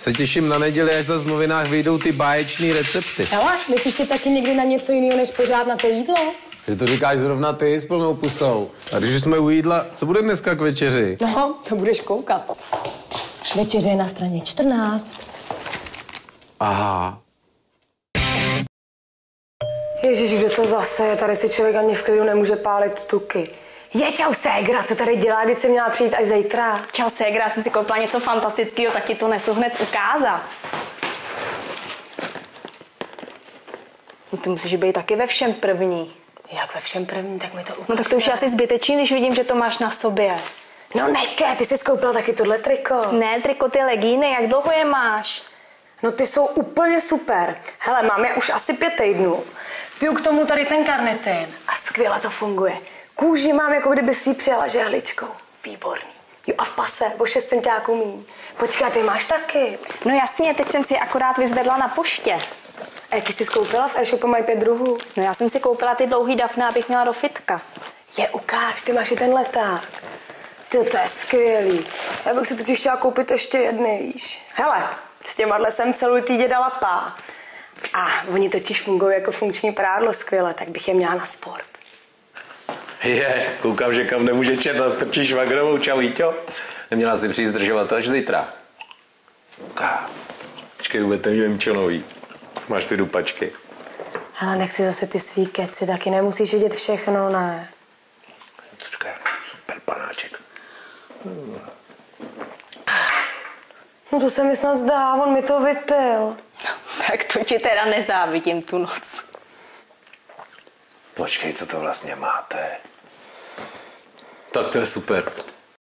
Se těším na neděli, až zase v novinách vyjdou ty báječný recepty. Hele, myslíš ty taky někdy na něco jiného, než pořád na to jídlo? Že to říkáš zrovna ty s plnou pusou. A když jsme u jídla, co bude dneska k večeři? No, to budeš koukat. Večeře je na straně 14. Aha. Ježíš, kdo to zase je? Tady si člověk ani v klidu nemůže pálit tuky. Je, čau ségra, co tady dělá, když jsi měla přijít až zítra? Čau ségra, já jsem si koupila něco fantastického, tak ti to nesu hned ukázat. No, ty musíš být taky ve všem první. Jak ve všem první, tak mi to ukáže. No tak to už je asi zbytečný, když vidím, že to máš na sobě. No neke, ty jsi koupila taky tohle triko. Ne, triko, ty legíny, jak dlouho je máš? No ty jsou úplně super. Hele, mám je už asi 5 týdnů. Piju k tomu tady ten karnitin a skvěle to funguje. Kůži mám, jako kdyby si ji přijala žehličkou. Výborný. Jo a v pase, o 6 centiáků míň. Počkej, ty máš taky. No jasně, teď jsem si akorát vyzvedla na poště. A jaký jsi koupila? V e-shopu mají 5 druhů. No já jsem si koupila ty dlouhý dafne, abych měla do fitka. Je, ukáž, ty máš i ten leták. Ty, to je skvělý. Já bych si totiž chtěla koupit ještě jedny, víš. Hele, s těmahle jsem celou týdě dala pá. A oni totiž fungují jako funkční prádlo skvěle, tak bych je měla na sport. Koukám, že kam nemůže četla, strčí švagrovou, čau Jíťo. Neměla si přijít zdržovat to až zítra. Počkej, vůbec nevím, čo nový. Máš ty dupačky. Hele, nechci zase ty svý keci, taky nemusíš vidět všechno, ne? Počkej, super panáček. No to se mi snad zdá, on mi to vypil. Tak to ti teda nezávidím tu noc. Počkej, co to vlastně máte? Tak to je super.